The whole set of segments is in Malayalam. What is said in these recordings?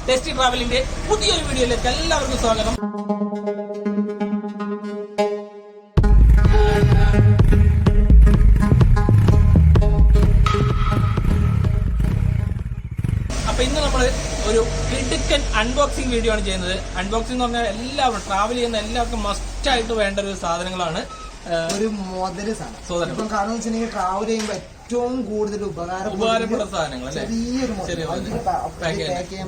ടേസ്റ്റി ട്രാവലിന്റെ പുതിയൊരു വീഡിയോയിലേക്ക് എല്ലാവർക്കും സ്വാഗതം. അപ്പൊ ഇന്ന് നമ്മൾ ഒരു കിടുക്കൻ അൺബോക്സിംഗ് വീഡിയോ ആണ് ചെയ്യുന്നത്. അൺബോക്സിംഗ് എന്ന് പറഞ്ഞാൽ എല്ലാവരും ട്രാവൽ ചെയ്യുന്ന എല്ലാവർക്കും മസ്റ്റ് ആയിട്ട് വേണ്ട ഒരു സാധനങ്ങളാണ്. ഒരു മുതല് സാധനം. ഇപ്പം കാരണം വെച്ചിട്ടുണ്ടെങ്കിൽ ട്രാവൽ ചെയ്യുമ്പോൾ ഏറ്റവും കൂടുതൽ ഉപകാരപ്പെട്ട സാധനങ്ങൾ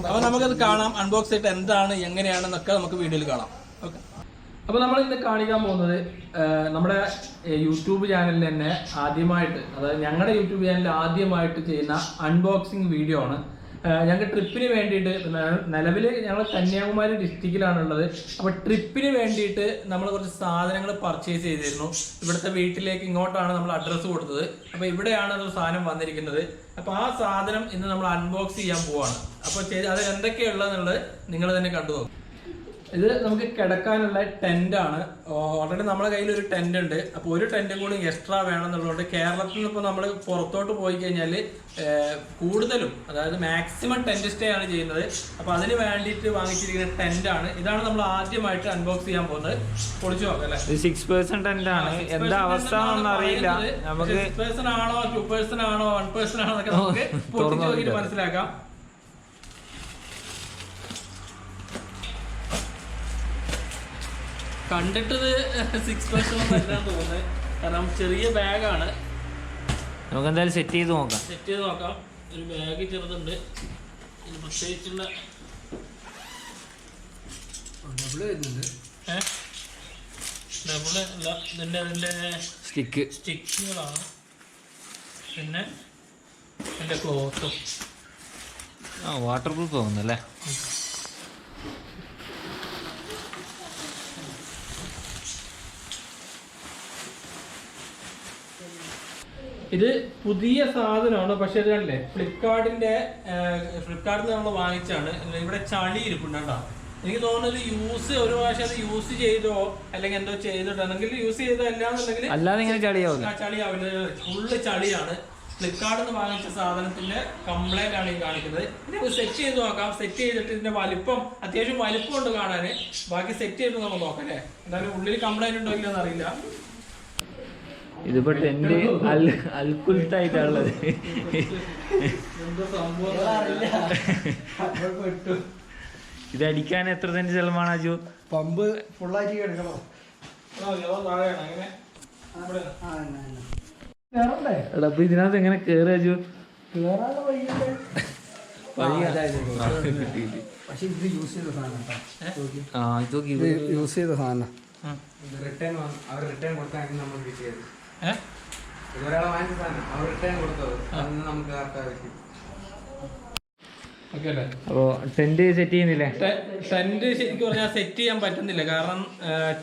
അപ്പൊ നമുക്കത് കാണാം. അൺബോക്സ് ചെയ്തിട്ട് എന്താണ് എങ്ങനെയാണെന്നൊക്കെ നമുക്ക് വീഡിയോയിൽ കാണാം. ഓക്കെ, അപ്പൊ നമ്മൾ ഇന്ന് കാണിക്കാൻ പോകുന്നത് നമ്മുടെ യൂട്യൂബ് ചാനലിൽ തന്നെ ആദ്യമായിട്ട്, അതായത് ഞങ്ങളുടെ യൂട്യൂബ് ചാനലിൽ ആദ്യമായിട്ട് ചെയ്യുന്ന അൺബോക്സിംഗ് വീഡിയോ ആണ്. ഞങ്ങൾക്ക് ട്രിപ്പിന് വേണ്ടിയിട്ട്, നിലവിൽ ഞങ്ങൾ കന്യാകുമാരി ഡിസ്ട്രിക്റ്റിലാണുള്ളത്. അപ്പോൾ ട്രിപ്പിന് വേണ്ടിയിട്ട് നമ്മൾ കുറച്ച് സാധനങ്ങൾ പർച്ചേസ് ചെയ്തിരുന്നു. ഇവിടുത്തെ വീട്ടിലേക്ക് ഇങ്ങോട്ടാണ് നമ്മൾ അഡ്രസ്സ് കൊടുത്തത്. അപ്പോൾ ഇവിടെയാണ് അത് സാധനം വന്നിരിക്കുന്നത്. അപ്പോൾ ആ സാധനം ഇന്ന് നമ്മൾ അൺബോക്സ് ചെയ്യാൻ പോവാണ്. അപ്പോൾ അത് എന്തൊക്കെയുള്ളതെന്നുള്ളത് നിങ്ങൾ തന്നെ കണ്ടു നോക്കും. ഇത് നമുക്ക് കിടക്കാനുള്ള ടെൻ്റാണ്. ഓൾറെഡി നമ്മുടെ കയ്യിൽ ഒരു ടെൻ്റ് ഉണ്ട്. അപ്പോൾ ഒരു ടെൻറ്റും കൂടി എക്സ്ട്രാ വേണമെന്നുള്ളതുകൊണ്ട് കേരളത്തിൽ നിന്ന് ഇപ്പോൾ നമ്മൾ പുറത്തോട്ട് പോയി കഴിഞ്ഞാൽ കൂടുതലും, അതായത് മാക്സിമം ടെൻറ്റ് സ്റ്റേ ആണ് ചെയ്യുന്നത്. അപ്പോൾ അതിന് വേണ്ടിയിട്ട് വാങ്ങിച്ചിരിക്കുന്ന ടെൻ്റാണ്. ഇതാണ് നമ്മൾ ആദ്യമായിട്ട് അൺബോക്സ് ചെയ്യാൻ പോകുന്നത്. പൊളിച്ചു നോക്കാം അല്ലേ. 6% ടെൻ്റാണ്. എന്താ അവസ്ഥ ഒന്നും അറിയില്ല. നമുക്ക് 6% ആണോ 2% ആണോ 1% ആണോ എന്നൊക്കെ നമുക്ക് പൊളിച്ചു നോക്കിയിട്ട് മനസ്സിലാക്കാം. കണ്ടിട്ടത് 6% അല്ലാന്ന് തോന്നുന്നത്. കാരണം ചെറിയ ബാഗാണ്. നമുക്ക് എന്തായാലും സെറ്റ് ചെയ്ത് നോക്കാം. ഒരു ബാഗ് ചെറുതുണ്ട്. ഇത് പ്രത്യേകിച്ചുള്ള ഡബിള് അല്ല, ഇതിൻ്റെ അതിൻ്റെ സ്റ്റിക്കുകളാണ്. പിന്നെ എൻ്റെ ക്ലോത്തും വാട്ടർ പ്രൂഫ് തോന്നുന്നല്ലേ. ഇത് പുതിയ സാധനമാണ്. പക്ഷെ ഇത് കണ്ടില്ലേ, ഫ്ലിപ്കാർട്ടിൽ നിന്ന് നമ്മൾ വാങ്ങിച്ചാണ്. ഇവിടെ ചളി ഇരിപ്പുണ്ടോ. എനിക്ക് തോന്നുന്നത് ഒരു പ്രാവശ്യം അത് യൂസ് ചെയ്തോ അല്ലെങ്കിൽ എന്തോ ചെയ്തിട്ടുണ്ടെങ്കിൽ യൂസ് ചെയ്തോ അല്ലാന്നുണ്ടെങ്കിൽ ചളിയാവില്ല. ഫുള്ള് ചളിയാണ്. ഫ്ലിപ്കാർട്ടിൽ നിന്ന് വാങ്ങിച്ച സാധനത്തിന്റെ കംപ്ലൈന്റ് ആണ് ഈ കാണിക്കുന്നത്. ഇത് സെറ്റ് ചെയ്ത് നോക്കാം. സെറ്റ് ചെയ്തിട്ട് ഇതിന്റെ വലിപ്പം, അത്യാവശ്യം വലിപ്പം ഉണ്ട് കാണാന്. ബാക്കി സെറ്റ് ചെയ്ത് നമുക്ക് നോക്കാം അല്ലേ. എന്തായാലും ഉള്ളിൽ കംപ്ലൈന്റ് ഉണ്ടോ ഇല്ലെന്ന് അറിയില്ല. ഇതിപ്പോ ടെന്റ് അൽക്കുലത്തായിട്ടുള്ളത്. ഇത് അടിക്കാൻ എത്ര സെന്റ് ചെലവാണ് അജു? പമ്പ് ഫുള്ളായിട്ട് കിടക്കണോ? അപ്പൊ ഇതിനകത്ത് എങ്ങനെ കേറുക അജു? പക്ഷെ ഇത് യൂസ് ചെയ്ത സാധനം റിട്ടേൺ കൊടുത്താൽ നമ്മൾ കിട്ടിയത്. ഒരാളെ വാങ്ങിച്ച സാധനം അവർ റിട്ടേൺ കൊടുത്തത് നമുക്ക് അപ്പോ ടെന്റ് സെറ്റ് ചെയ്യുന്നില്ലേ? ടെന്റ് ശരിക്കും പറഞ്ഞാൽ സെറ്റ് ചെയ്യാൻ പറ്റുന്നില്ല. കാരണം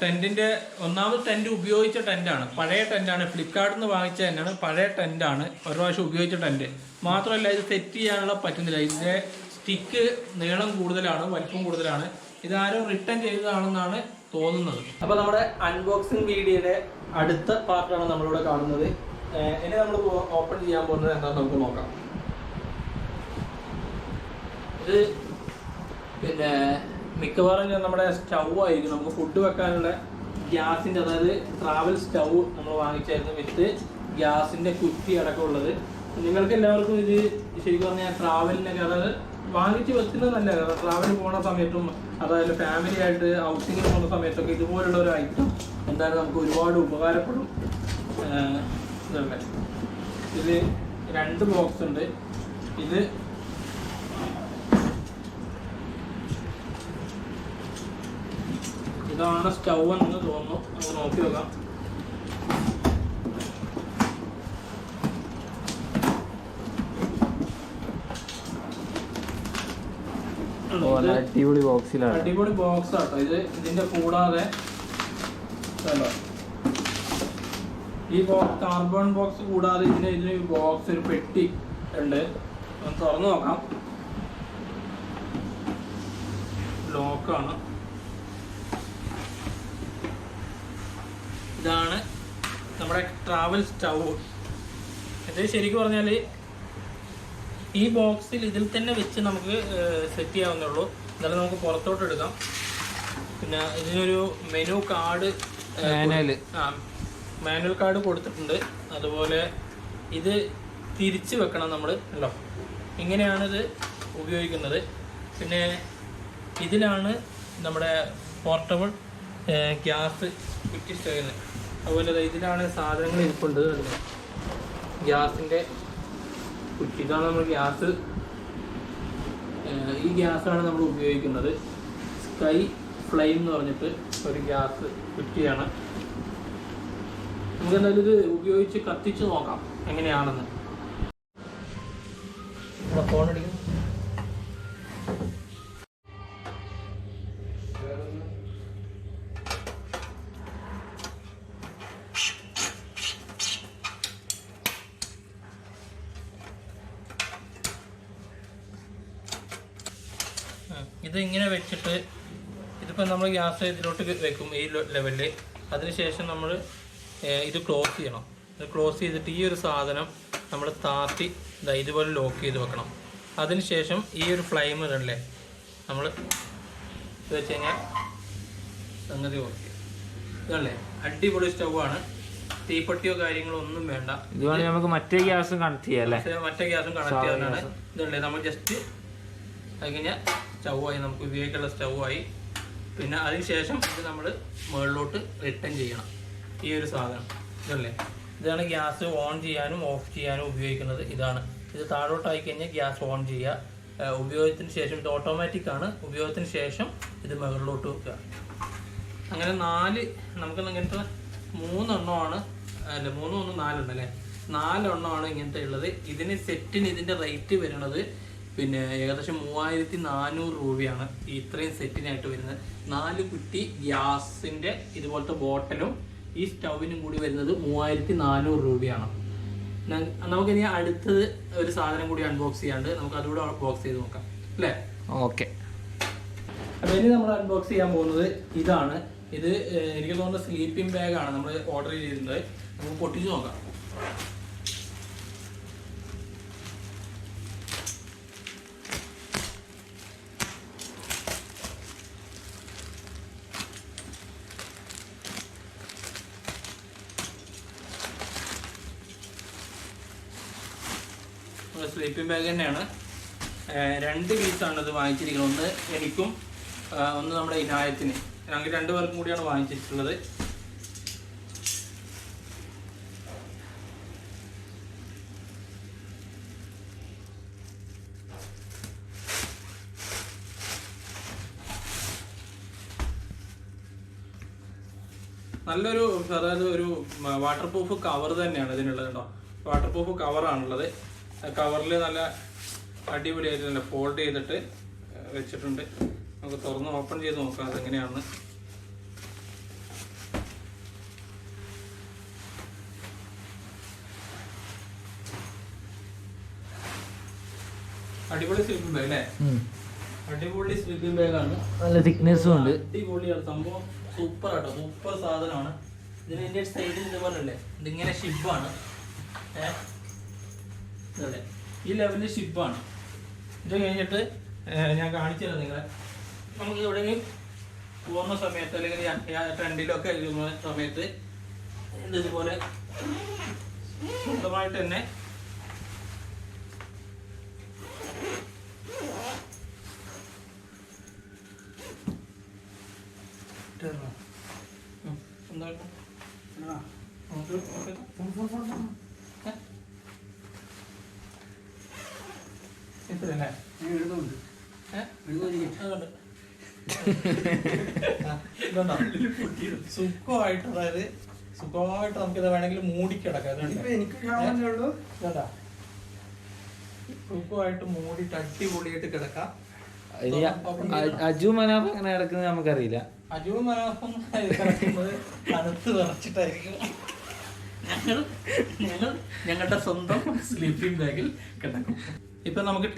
ടെന്റിന്റെ ഒന്നാമത് ടെന്റ് ഉപയോഗിച്ച ടെന്റാണ്, പഴയ ടെന്റാണ്. ഫ്ലിപ്കാർട്ടിൽ നിന്ന് വാങ്ങിച്ച തന്നെയാണ്, പഴയ ടെന്റാണ്. ഒരു പ്രാവശ്യം ഉപയോഗിച്ച ടെന്റ് മാത്രമല്ല, ഇത് സെറ്റ് ചെയ്യാനുള്ള പറ്റുന്നില്ല. ഇതിന്റെ സ്റ്റിക്ക് നീളം കൂടുതലാണ്, വലിപ്പം കൂടുതലാണ്. ഇതാരും റിട്ടേൺ ചെയ്തതാണെന്നാണ് തോന്നുന്നത്. അപ്പൊ നമ്മുടെ അൺബോക്സിംഗ് വീഡിയോയുടെ അടുത്ത പാർട്ടാണ് നമ്മളിവിടെ കാണുന്നത്. ഇനി നമ്മൾ ഓപ്പൺ ചെയ്യാൻ പോകുന്നത് എന്താണെന്ന് നമുക്ക് നോക്കാം. ഇത് പിന്നെ മിക്കവാറും നമ്മുടെ സ്റ്റൗ ആയിരിക്കും. നമുക്ക് ഫുഡ് വെക്കാനുള്ള ഗ്യാസിന്റെ, അതായത് ട്രാവൽ സ്റ്റൗ നമ്മൾ വാങ്ങിച്ചായിരുന്നു വിത്ത് ഗ്യാസിന്റെ കുറ്റി അടക്കമുള്ളത്. നിങ്ങൾക്ക് എല്ലാവർക്കും ഇത് ശരിക്കും പറഞ്ഞാൽ ട്രാവലിനൊക്കെ, അതായത് വാങ്ങിച്ച് വെക്കുന്നത് നല്ല, ട്രാവൽ പോണ സമയത്തും അതായത് ഫാമിലി ആയിട്ട് ഔട്ടിങ്ങിന് പോകുന്ന സമയത്തൊക്കെ ഇതുപോലുള്ള ഒരു ഐറ്റം എന്തായാലും നമുക്ക് ഒരുപാട് ഉപകാരപ്പെടും. ഇതല്ലേ, ഇത് 2 ബോക്സ് ഉണ്ട്. ഇതാണ് സ്റ്റൗ എന്ന് തോന്നുന്നു. നമുക്ക് നോക്കി നോക്കാം. അടിപൊളി ബോക്സിലാണ്. അടിപൊളി ബോക്സ് ആട്ടോ ഇത്. ഇതിന്റെ കൂടാതെ ഈ കാർബൺ ബോക്സ് കൂടാതെ ഇതിന് ബോക്സ്, ഒരു പെട്ടി ഉണ്ട്. തുറന്നു നോക്കാം. ലോക്കാണ്. ഇതാണ് നമ്മുടെ ട്രാവൽ സ്റ്റൗ. ഇത് ശരിക്കും പറഞ്ഞാൽ ഈ ബോക്സിൽ ഇതിൽ തന്നെ വെച്ച് നമുക്ക് സെറ്റ് ചെയ്യാവുന്നേ ഉള്ളൂ. എന്നാലും നമുക്ക് പുറത്തോട്ട് എടുക്കാം. പിന്നെ ഇതിനൊരു മെനു കാർഡ് മാനുവൽ കാർഡ് കൊടുത്തിട്ടുണ്ട്. അതുപോലെ ഇത് തിരിച്ച് വെക്കണം നമ്മൾ അല്ലോ. ഇങ്ങനെയാണിത് ഉപയോഗിക്കുന്നത്. പിന്നെ ഇതിലാണ് നമ്മുടെ പോർട്ടബിൾ ഗ്യാസ് കുറ്റി ചെയ്യുന്നത്. അതുപോലെ ഇതിലാണ് സാധനങ്ങൾ ഇരിപ്പുണ്ട്. ഗ്യാസിൻ്റെ കുറ്റി, ഇതാണ് നമ്മൾ ഗ്യാസ്. ഈ ഗ്യാസാണ് നമ്മൾ ഉപയോഗിക്കുന്നത്. സ്കൈ ഫ്ലെയിം എന്ന് പറഞ്ഞിട്ട് ഒരു ഗ്യാസ് കുറ്റിയാണ്. നമുക്ക് എന്തായാലും ഇത് ഉപയോഗിച്ച് കത്തിച്ച് നോക്കാം എങ്ങനെയാണെന്ന്. ഫോൺ അടിക്കും. ഇത് ഇങ്ങനെ വെച്ചിട്ട് ഇതിപ്പോൾ നമ്മൾ ഗ്യാസ് ഇതിലോട്ട് വെക്കും ഈ ലെവലിൽ. അതിനുശേഷം നമ്മൾ ഇത് ക്ലോസ് ചെയ്യണം. ഇത് ക്ലോസ് ചെയ്തിട്ട് ഈ ഒരു സാധനം നമ്മൾ താത്തി ഇതുപോലെ ലോക്ക് ചെയ്ത് വെക്കണം. അതിനുശേഷം ഈ ഒരു ഫ്ലെയിം ഇടല്ലേ നമ്മൾ ഇത് വെച്ച് കഴിഞ്ഞാൽ സംഗതി ഓക്കെ. ഇതല്ലേ അടിപൊളി സ്റ്റൗവാണ്. തീപ്പെട്ടിയോ കാര്യങ്ങളോ ഒന്നും വേണ്ട. നമുക്ക് മറ്റേ ഗ്യാസും കണക്ട് ചെയ്യാം. മറ്റേ ഗ്യാസും കണക്ട് ചെയ്യാവുന്നതാണ്. ഇതല്ലേ നമ്മൾ ജസ്റ്റ് അത് കഴിഞ്ഞാൽ സ്റ്റൗവായി, നമുക്ക് ഉപയോഗിക്കാനുള്ള സ്റ്റൗവായി. പിന്നെ അതിനുശേഷം ഇത് നമ്മൾ മുകളിലോട്ട് റിട്ടേൺ ചെയ്യണം. ഈ ഒരു സാധനം ഇതല്ലേ, ഇതാണ് ഗ്യാസ് ഓൺ ചെയ്യാനും ഓഫ് ചെയ്യാനും ഉപയോഗിക്കുന്നത്. ഇതാണ്. ഇത് താഴോട്ടായി കഴിഞ്ഞാൽ ഗ്യാസ് ഓൺ ചെയ്യുക. ഉപയോഗത്തിന് ശേഷം ഇത് ഓട്ടോമാറ്റിക് ആണ്. ഉപയോഗത്തിന് ശേഷം ഇത് മുകളിലോട്ട് വെക്കുക. അങ്ങനെ 4 നമുക്ക് ഇങ്ങനത്തെ 3 എണ്ണമാണ്, അല്ല 3 1 4 ഉണ്ട് അല്ലേ, 4 എണ്ണമാണ് ഇങ്ങനത്തെ ഉള്ളത്. ഇതിന് സെറ്റിന് ഇതിൻ്റെ റേറ്റ് വരുന്നത് പിന്നെ ഏകദേശം 3400 രൂപയാണ് ഈ ഇത്രയും സെറ്റിനായിട്ട് വരുന്നത്. 4 കുറ്റി ഗ്യാസിൻ്റെ ഇതുപോലത്തെ ബോട്ടലും ഈ സ്റ്റൗവിനും കൂടി വരുന്നത് 3400 രൂപയാണ്. നമുക്കിനി അടുത്തത് ഒരു സാധനം കൂടി അൺബോക്സ് ചെയ്യാണ്ട് നമുക്ക് അതുകൂടെ ബോക്സ് ചെയ്ത് നോക്കാം അല്ലേ? ഓക്കെ. അപ്പോൾ ഇനി നമ്മൾ അൺബോക്സ് ചെയ്യാൻ പോകുന്നത് ഇതാണ്. ഇത് എനിക്ക് തോന്നുന്നത് സ്ലീപ്പിംഗ് ബാഗാണ് നമ്മൾ ഓർഡർ ചെയ്തിരുന്നത്. നമുക്ക് പൊട്ടിച്ച് നോക്കാം. സ്ലീപ്പിംഗ് ബാഗ് തന്നെയാണ്. 2 പീസാണ് ഇത് വാങ്ങിച്ചിരിക്കുന്നത്. ഒന്ന് എനിക്കും ഒന്ന് നമ്മുടെ ഇനായത്തിന്. ഞങ്ങൾക്ക് 2 പേർക്കും കൂടിയാണ് വാങ്ങിച്ചിട്ടുള്ളത്. നല്ലൊരു, അതായത് ഒരു വാട്ടർ പ്രൂഫ് കവർ തന്നെയാണ് ഇതിനുള്ളത് കേട്ടോ. വാട്ടർ പ്രൂഫ് കവറാണുള്ളത്. കവറിൽ നല്ല അടിപൊളിയായിട്ട് നല്ല ഫോൾഡ് ചെയ്തിട്ട് വെച്ചിട്ടുണ്ട്. നമുക്ക് തുറന്ന് ഓപ്പൺ ചെയ്ത് നോക്കാം അതെങ്ങനെയാണെന്ന്. അടിപൊളി സ്ലീപ്പിംഗ് ബാഗ് അല്ലേ? അടിപൊളി സ്ലീപ്പിംഗ് ബാഗാണ്. നല്ല തിക്നെസ്സും ഉണ്ട്. അടിപൊളിയാണ് സംഭവം. സൂപ്പർ ആട്ടോ, സൂപ്പർ സാധനമാണ്. ഇതിന് എൻ്റെ സൈഡിൽ ഇതുപോലെ അല്ലേ, ഇതിങ്ങനെ ഷിബാണ്. അതെ, ഈ ലെവലിൽ ഷിബാണ്. ഇത് കഴിഞ്ഞിട്ട് ഞാൻ കാണിച്ചു തരാം നിങ്ങളെ. നമുക്ക് എവിടെയെങ്കിലും പോകുന്ന സമയത്ത് അല്ലെങ്കിൽ ട്രെൻഡിലൊക്കെ പോകുന്ന സമയത്ത് ഇതുപോലെ സ്വന്തമായിട്ട് തന്നെ സുഖമായിട്ട്, അതായത് സുഖമായിട്ട് നമുക്കിത് വേണമെങ്കിൽ മൂടിക്കിടക്കാം. സുഖമായിട്ട് മൂടിയിട്ട് അടിപൊളിയായിട്ട് കിടക്കാം. അജു മനാഫ് അങ്ങനെ കിടക്കുന്നത് നമുക്കറിയില്ല. അജു മനാഫം കിടക്കുന്നത് തണുത്ത് വിറച്ചിട്ടായിരിക്കും. ഞങ്ങളുടെ സ്വന്തം സ്ലീപ്പിംഗ് ബാഗിൽ കിടക്കും. ഇപ്പം നമുക്ക്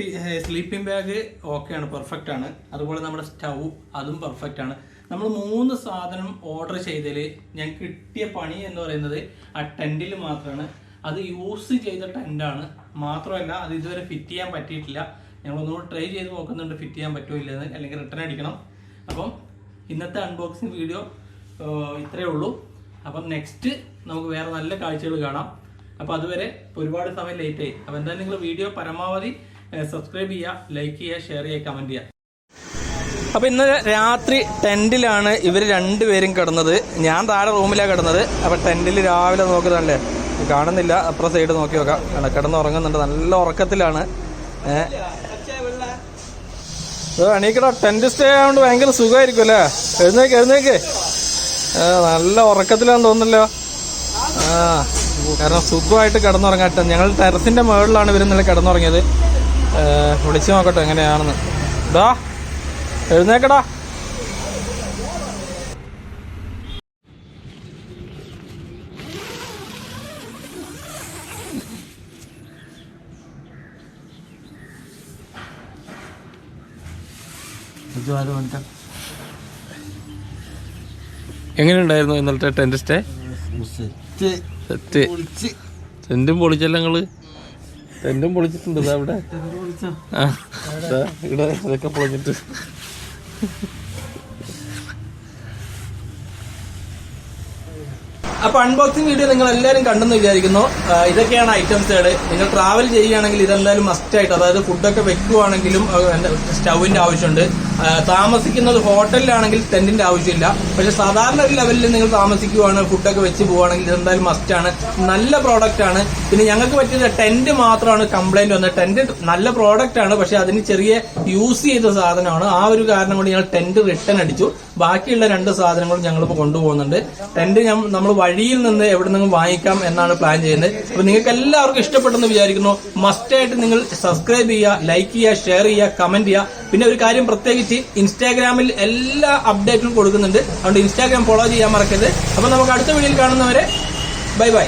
സ്ലീപ്പിംഗ് ബാഗ് ഓക്കെയാണ്, പെർഫെക്റ്റ് ആണ്. അതുപോലെ നമ്മുടെ സ്റ്റൗ അതും പെർഫെക്റ്റ് ആണ്. നമ്മൾ 3 സാധനം ഓർഡർ ചെയ്തതിൽ ഞങ്ങൾക്ക് കിട്ടിയ പണി എന്ന് പറയുന്നത് ആ ടെൻറ്റിൽ മാത്രമാണ്. അത് യൂസ് ചെയ്ത ടെൻ്റാണ്. മാത്രമല്ല അത് ഇതുവരെ ഫിറ്റ് ചെയ്യാൻ പറ്റിയിട്ടില്ല. ഞങ്ങളൊന്നുകൂടി ട്രൈ ചെയ്ത് നോക്കുന്നുണ്ട് ഫിറ്റ് ചെയ്യാൻ പറ്റുമോ ഇല്ലെന്ന്, അല്ലെങ്കിൽ റിട്ടേൺ അടിക്കണം. അപ്പം ഇന്നത്തെ അൺബോക്സിങ് വീഡിയോ ഇത്രയേ ഉള്ളൂ. അപ്പം നെക്സ്റ്റ് നമുക്ക് വേറെ നല്ല കാഴ്ചകൾ കാണാം. അപ്പോൾ അതുവരെ ഒരുപാട് സമയം ലേറ്റ് ആയി. അപ്പോൾ എന്തായാലും നിങ്ങൾ വീഡിയോ പരമാവധി സബ്സ്ക്രൈബ് ചെയ്യുക, ലൈക്ക് ചെയ്യുക, ഷെയർ ചെയ്യുക, കമൻറ്റ് ചെയ്യുക. അപ്പോൾ ഇന്നലെ രാത്രി ടെൻറ്റിലാണ് ഇവർ രണ്ടുപേരും കിടന്നത്. ഞാൻ താഴെ റൂമിലാണ് കിടന്നത്. അപ്പോൾ ടെൻറ്റിൽ രാവിലെ നോക്കുന്നുണ്ടല്ലേ, കാണുന്നില്ല, അപ്പുറം സൈഡ് നോക്കി നോക്കാം. കിടന്ന് ഉറങ്ങുന്നുണ്ട്, നല്ല ഉറക്കത്തിലാണ്. എണീക്കടാ, ടെൻറ്റ് സ്റ്റേ ആയതുകൊണ്ട് ഭയങ്കര സുഖമായിരിക്കും അല്ലേ? എഴുന്നേക്ക്. നല്ല ഉറക്കത്തിലാന്ന് തോന്നുന്നല്ലോ. കാരണം സുഖമായിട്ട് കിടന്നുറങ്ങാട്ടെ. ഞങ്ങൾ ടെറസിന്റെ മുകളിലാണ് ഇവരിന്നലെ കിടന്നുറങ്ങിയത്. വിളിച്ചു നോക്കട്ടെ എങ്ങനെയാണെന്ന്. ഡാ എഴുന്നേക്കടാ. എങ്ങനെയുണ്ടായിരുന്നു ഇന്നലത്തെ ടെന്റ് സ്റ്റേ? ടെന്റും പൊളിച്ചല്ലോ നിങ്ങള്? ടെന്റും പൊളിച്ചിട്ടുണ്ട് അവിടെ. ഇവിടെ ഇതൊക്കെ പൊളിച്ചിട്ട്. അപ്പൊ അൺബോക്സിംഗ് വീഡിയോ നിങ്ങൾ എല്ലാവരും കണ്ടെന്ന് വിചാരിക്കുന്നു. ഇതൊക്കെയാണ് ഐറ്റംസുകൾ. നിങ്ങൾ ട്രാവൽ ചെയ്യുകയാണെങ്കിൽ ഇതെന്തായാലും മസ്റ്റ് ആയിട്ട്, അതായത് ഫുഡൊക്കെ വെക്കുവാണെങ്കിലും സ്റ്റൗവിന്റെ ആവശ്യമുണ്ട്. താമസിക്കുന്നത് ഹോട്ടലിലാണെങ്കിൽ ടെന്റിന്റെ ആവശ്യമില്ല. പക്ഷെ സാധാരണ ഒരു ലെവലിൽ നിങ്ങൾ താമസിക്കുവാണ്, ഫുഡൊക്കെ വെച്ച് പോവുകയാണെങ്കിൽ ഇതെന്തായാലും മസ്റ്റ് ആണ്. നല്ല പ്രോഡക്റ്റ് ആണ്. പിന്നെ ഞങ്ങൾക്ക് പറ്റിയത് ടെന്റ് മാത്രമാണ് കംപ്ലൈന്റ് വന്നത്. ടെന്റ് നല്ല പ്രോഡക്റ്റ് ആണ്, പക്ഷെ അതിന് ചെറിയ യൂസ് ചെയ്ത സാധനമാണ്. ആ ഒരു കാരണം കൊണ്ട് ഞങ്ങൾ ടെന്റ് റിട്ടേൺ അടിച്ചു. ബാക്കിയുള്ള 2 സാധനങ്ങളും ഞങ്ങളിപ്പോൾ കൊണ്ടുപോകുന്നുണ്ട്. ടെന്റ് നമ്മൾ വഴിയിൽ നിന്ന് എവിടെ നിന്നും വാങ്ങിക്കാം എന്നാണ് പ്ലാൻ ചെയ്യുന്നത്. അപ്പൊ നിങ്ങൾക്ക് എല്ലാവർക്കും ഇഷ്ടപ്പെട്ടെന്ന് വിചാരിക്കുന്നു. മസ്റ്റായിട്ട് നിങ്ങൾ സബ്സ്ക്രൈബ് ചെയ്യുക, ലൈക്ക് ചെയ്യുക, ഷെയർ ചെയ്യുക, കമന്റ് ചെയ്യുക. പിന്നെ ഒരു കാര്യം പ്രത്യേകിച്ച് ഇൻസ്റ്റാഗ്രാമിൽ എല്ലാ അപ്ഡേറ്റും കൊടുക്കുന്നുണ്ട്. അതുകൊണ്ട് ഇൻസ്റ്റാഗ്രാം ഫോളോ ചെയ്യാൻ മറക്കരുത്. അപ്പൊ നമുക്ക് അടുത്ത വീഡിയോയിൽ കാണുന്നവരെ ബൈ ബൈ.